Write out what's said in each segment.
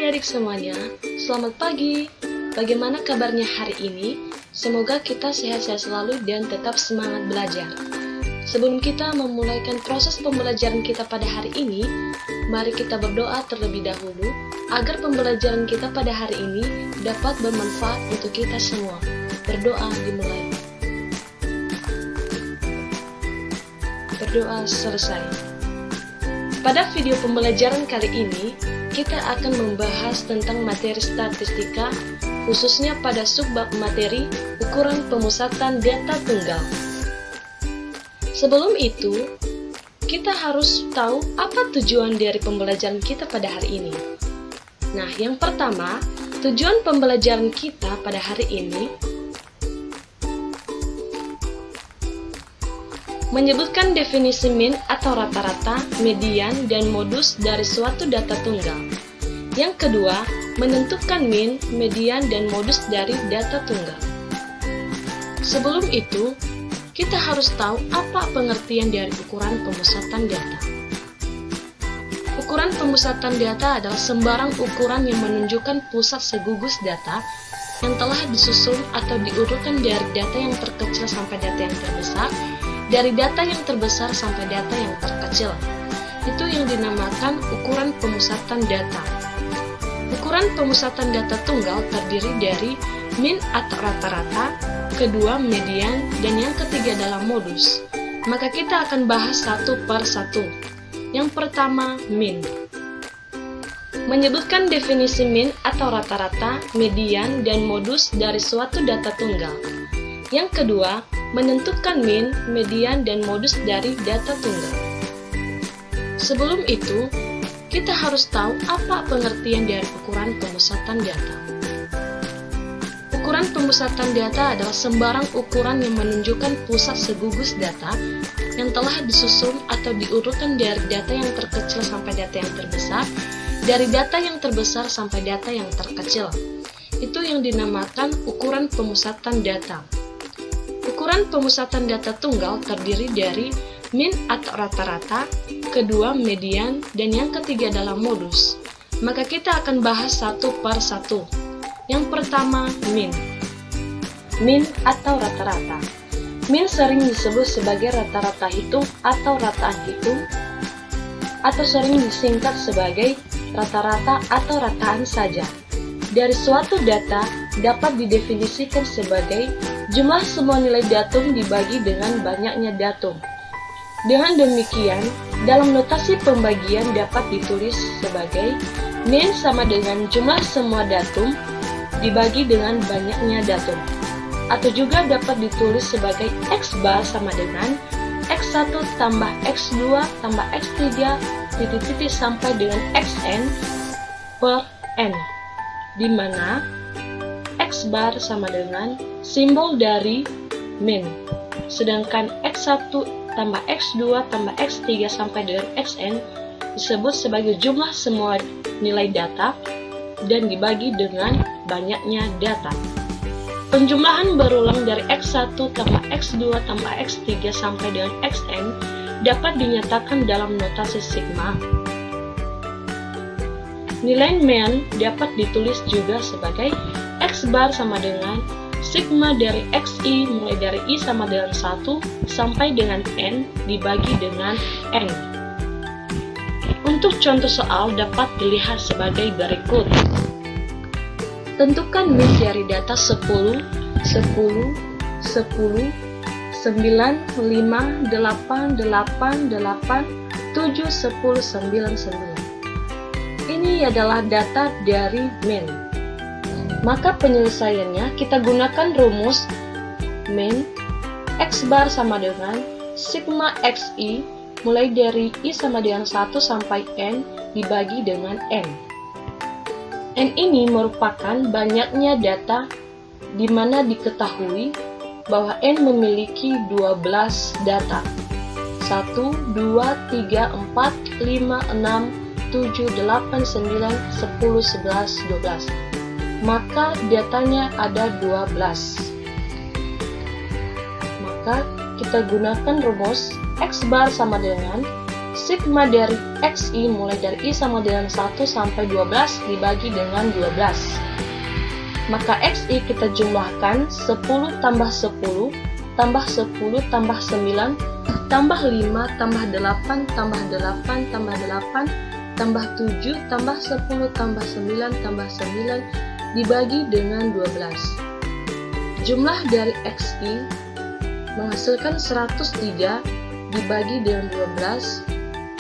adik-adik semuanya, selamat pagi. Bagaimana kabarnya hari ini? Semoga kita sehat-sehat selalu dan tetap semangat belajar. Sebelum kita memulaikan proses pembelajaran kita pada hari ini, mari kita berdoa terlebih dahulu agar pembelajaran kita pada hari ini dapat bermanfaat untuk kita semua. Berdoa dimulai. Berdoa selesai. Pada video pembelajaran kali ini, kita akan membahas tentang materi statistika, khususnya pada subbab materi ukuran pemusatan data tunggal. Sebelum itu, kita harus tahu apa tujuan dari pembelajaran kita pada hari ini. Nah, yang pertama, tujuan pembelajaran kita pada hari ini menyebutkan definisi min atau rata-rata, median, dan modus dari suatu data tunggal. Yang kedua, menentukan min, median, dan modus dari data tunggal. Sebelum itu, kita harus tahu apa pengertian dari ukuran pemusatan data. Ukuran pemusatan data adalah sembarang ukuran yang menunjukkan pusat segugus data yang telah disusun atau diurutkan dari data yang terkecil sampai data yang terbesar, dari data yang terbesar sampai data yang terkecil. Itu yang dinamakan ukuran pemusatan data. Ukuran pemusatan data tunggal terdiri dari min atau rata-rata, kedua median, dan yang ketiga adalah modus. Maka kita akan bahas satu per satu. Yang pertama, min. Menyebutkan definisi min atau rata-rata, median, dan modus dari suatu data tunggal. Yang kedua, menentukan min, median, dan modus dari data tunggal. Sebelum itu, kita harus tahu apa pengertian dari ukuran pemusatan data. Ukuran pemusatan data adalah sembarang ukuran yang menunjukkan pusat segugus data yang telah disusun atau diurutkan dari data yang terkecil sampai data yang terbesar, dari data yang terbesar sampai data yang terkecil. Itu yang dinamakan ukuran pemusatan data. Ukuran pemusatan data tunggal terdiri dari min atau rata-rata, kedua median, dan yang ketiga adalah modus. Maka kita akan bahas satu per satu. Yang pertama, min. Min atau rata-rata. Min sering disebut sebagai rata-rata hitung atau rataan hitung, atau sering disingkat sebagai rata-rata atau rataan saja. Dari suatu data dapat didefinisikan sebagai jumlah semua nilai datum dibagi dengan banyaknya datum. Dengan demikian, dalam notasi pembagian dapat ditulis sebagai min sama dengan jumlah semua datum dibagi dengan banyaknya datum. Atau juga dapat ditulis sebagai x bar sama dengan x1 tambah x2 tambah x3 titik-titik sampai dengan xn per n, di mana x bar sama dengan simbol dari min, sedangkan x1 tambah x2 tambah x3 sampai dengan xn disebut sebagai jumlah semua nilai data dan dibagi dengan banyaknya data. Penjumlahan berulang dari x1 tambah x2 tambah x3 sampai dengan xn dapat dinyatakan dalam notasi sigma. Nilai min dapat ditulis juga sebagai x bar sama dengan sigma dari xi mulai dari i sama dengan 1 sampai dengan n dibagi dengan n. Untuk contoh soal dapat dilihat sebagai berikut. Tentukan min dari data 10, 10, 10, 9, 5, 8, 8, 8, 7, 10, 9, 9. Ini adalah data dari min. Maka penyelesaiannya kita gunakan rumus min x bar sama dengan sigma xi mulai dari i sama dengan 1 sampai n dibagi dengan n. N ini merupakan banyaknya data di mana diketahui bahwa n memiliki 12 data. 1, 2, 3, 4, 5, 6, 7, 8, 9, 10, 11, 12. Maka datanya ada 12. Maka kita gunakan rumus x bar sama dengan sigma dari XI mulai dari I sama dengan 1 sampai 12 dibagi dengan 12. Maka XI kita jumlahkan 10 tambah 10 tambah 10 tambah 9 tambah 5 tambah 8 tambah 8 tambah 8 tambah 7 tambah 10 tambah 9 tambah 9 dibagi dengan 12. Jumlah dari XI menghasilkan 103 dibagi dengan 12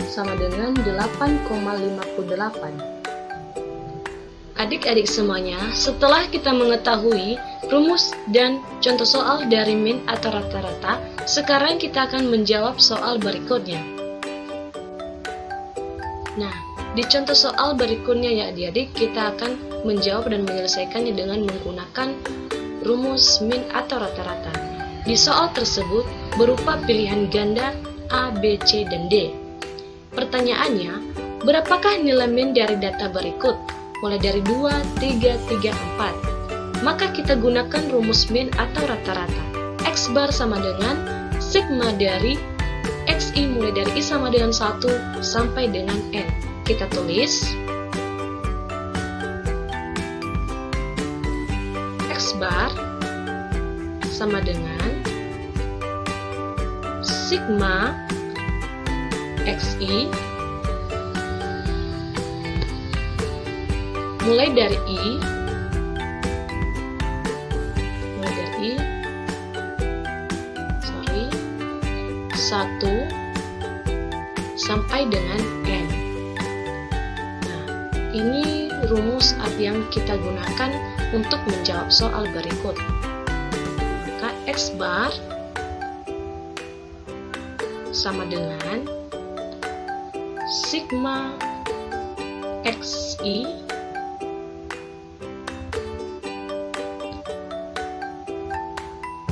sama dengan 8,58. Adik-adik semuanya, setelah kita mengetahui rumus dan contoh soal dari min atau rata-rata, sekarang kita akan menjawab soal berikutnya. Nah, di contoh soal berikutnya ya adik-adik, kita akan menjawab dan menyelesaikannya dengan menggunakan rumus min atau rata-rata. Di soal tersebut berupa pilihan ganda A, B, C, dan D. Pertanyaannya, berapakah nilai min dari data berikut? Mulai dari 2, 3, 3, 4. Maka kita gunakan rumus min atau rata-rata. X bar sama dengan sigma dari XI mulai dari I sama dengan 1 sampai dengan N. Kita tulis X bar sama dengan sigma XI mulai dari I 1 sampai dengan N. Nah, ini rumus yang kita gunakan untuk menjawab soal berikut. Maka X bar sama dengan sigma XI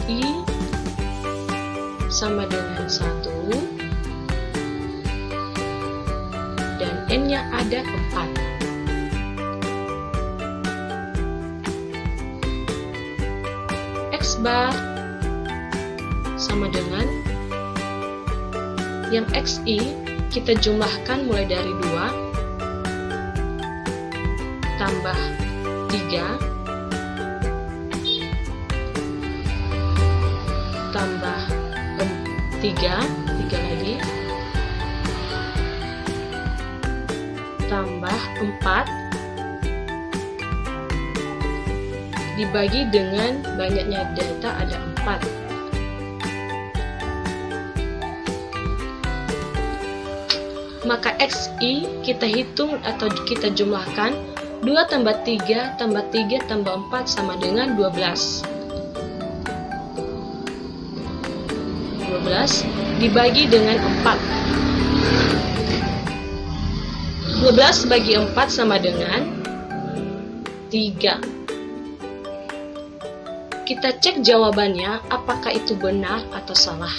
I sama dengan 1 dan N-nya ada 4. X bar sama dengan yang XI kita jumlahkan mulai dari 2 tambah 3 tambah 3 lagi tambah 4 dibagi dengan banyaknya data ada 4. Maka XI kita hitung atau kita jumlahkan 2 tambah 3 tambah 3 tambah 4 sama dengan 12. 12 dibagi dengan 4. 12 bagi 4 sama dengan 3. Kita cek jawabannya apakah itu benar atau salah.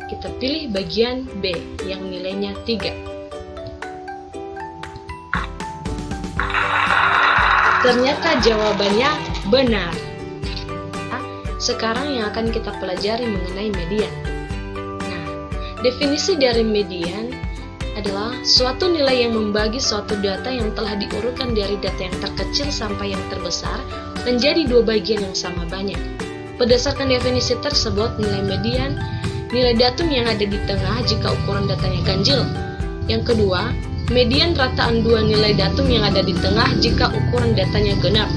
Kita pilih bagian B yang nilainya 3. Ternyata jawabannya benar. Sekarang yang akan kita pelajari mengenai median. Nah, definisi dari median adalah suatu nilai yang membagi suatu data yang telah diurutkan dari data yang terkecil sampai yang terbesar menjadi 2 bagian yang sama banyak. Berdasarkan definisi tersebut, nilai median nilai datum yang ada di tengah jika ukuran datanya ganjil. Yang kedua, median rataan 2 nilai datum yang ada di tengah jika ukuran datanya genap.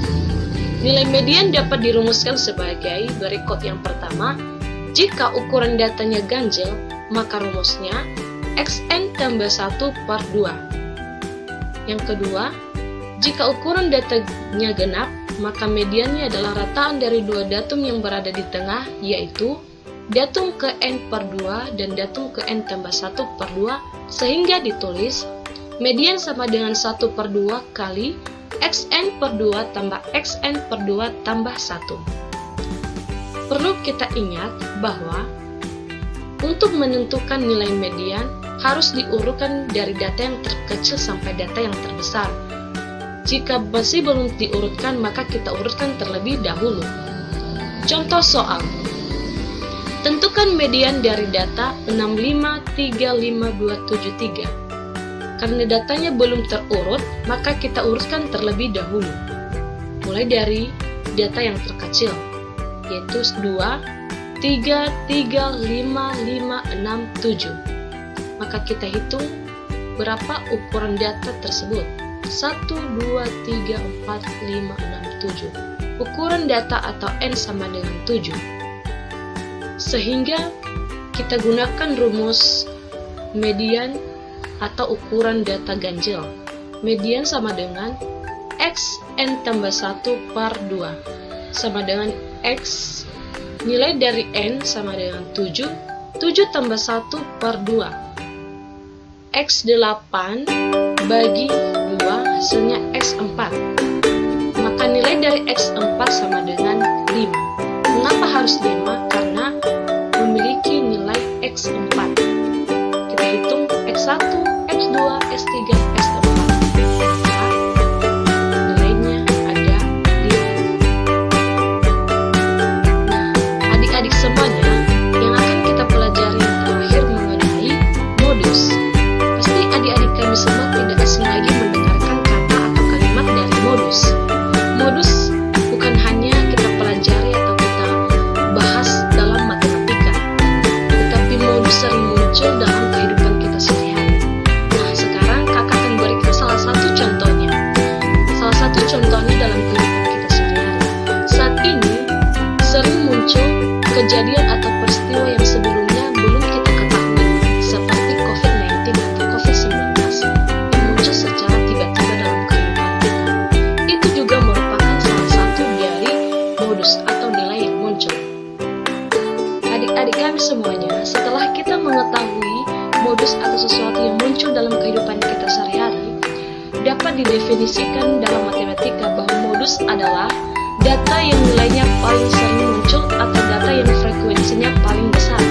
Nilai median dapat dirumuskan sebagai berikut. Yang pertama, jika ukuran datanya ganjil, maka rumusnya xn tambah 1 per 2. Yang kedua, jika ukuran datanya genap, maka mediannya adalah rataan dari 2 datum yang berada di tengah, yaitu datum ke n per 2 dan datum ke n tambah 1 per 2, sehingga ditulis median sama dengan 1 per 2 kali xn per 2 tambah xn per 2 tambah 1. Perlu kita ingat bahwa untuk menentukan nilai median harus diurutkan dari data yang terkecil sampai data yang terbesar. Jika masih belum diurutkan, maka kita urutkan terlebih dahulu. Contoh soal. Tentukan median dari data 6535273. Karena datanya belum terurut, maka kita urutkan terlebih dahulu. Mulai dari data yang terkecil, yaitu 2, 3, 3, 5, 5, 6, 7. Maka kita hitung berapa ukuran data tersebut. 1, 2, 3, 4, 5, 6, 7. Ukuran data atau N sama dengan 7. Sehingga kita gunakan rumus median atau ukuran data ganjil. Median sama dengan X N tambah 1 per 2 sama dengan X nilai dari N sama dengan 7, 7 tambah 1 per 2. X8 bagi 2 hasilnya X4. Maka nilai dari X4 sama dengan 5. Mengapa harus 5? Karena memiliki nilai X4. Kita hitung X1, X2, S3, S4. Nilainya ada 5. Nah, adik-adik semuanya, yang akan kita pelajari terakhir mengenai modus. Pasti adik-adik kami semua tidak asing lagi mendengarkan kata atau kalimat dari modus. Modus bukan hanya kita pelajari atau kita bahas dalam matematika, tetapi modus sering muncul dalam kehidupan kita sehari-hari. Nah, sekarang kakak akan berikan salah satu contohnya. Salah satu contohnya dalam kehidupan kita sehari-hari. Saat ini sering muncul kejadian atau peristiwa yang sebelumnya belum kita ketahui, seperti COVID-19 atau COVID-19 yang muncul secara tiba-tiba dalam kehidupan kita. Itu juga merupakan salah satu dari modus atau nilai yang muncul. Adik-adik kami semuanya, setelah kita mengetahui modus atau sesuatu yang muncul dalam kehidupan kita sehari-hari, dapat didefinisikan dalam matematika bahwa modus adalah data yang nilainya paling sering muncul atau data yang frekuensinya paling besar.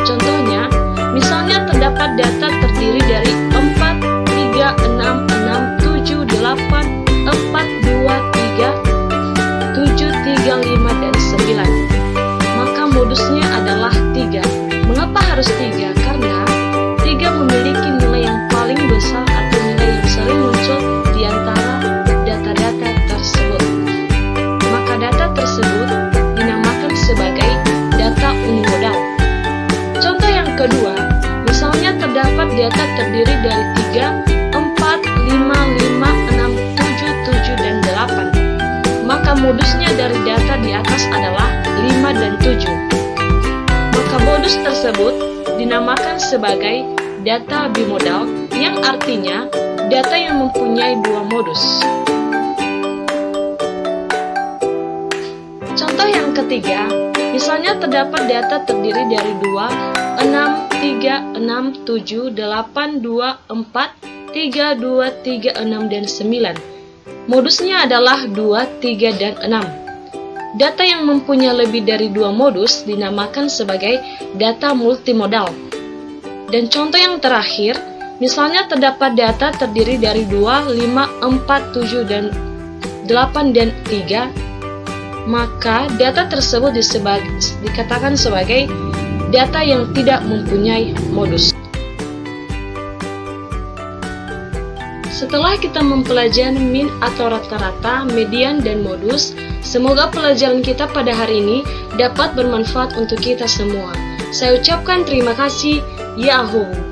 Contohnya, misalnya terdapat data terdiri dari 4, 3, 6, 6, 7, 8, 4, 2, 3, 7, 3, 5, dan 9. Maka modusnya adalah 3. Mengapa harus 3? Karena 3 memiliki nilai yang paling besar atau nilai yang sering muncul di antara data-data tersebut. Maka data tersebut dinamakan sebagai data unimodal. Contoh yang kedua, misalnya terdapat data terdiri dari 3, 4, 5, 5, 6, 7, 7, dan 8. Maka modusnya dari data di atas adalah 5 dan 7. Maka modus tersebut dinamakan sebagai data bimodal, yang artinya data yang mempunyai dua modus. Contoh yang ketiga, misalnya terdapat data terdiri dari 2, 6, 3, 6, 7, 8, 2, 4, 3, 2, 3, 6, dan 9. Modusnya adalah 2, 3, dan 6. Data yang mempunyai lebih dari dua modus dinamakan sebagai data multimodal. Dan contoh yang terakhir, misalnya terdapat data terdiri dari 2, 5, 4, 7, dan 8, dan 3, maka data tersebut dikatakan sebagai data yang tidak mempunyai modus. Setelah kita mempelajari min atau rata-rata, median, dan modus, semoga pelajaran kita pada hari ini dapat bermanfaat untuk kita semua. Saya ucapkan terima kasih. Yahoo!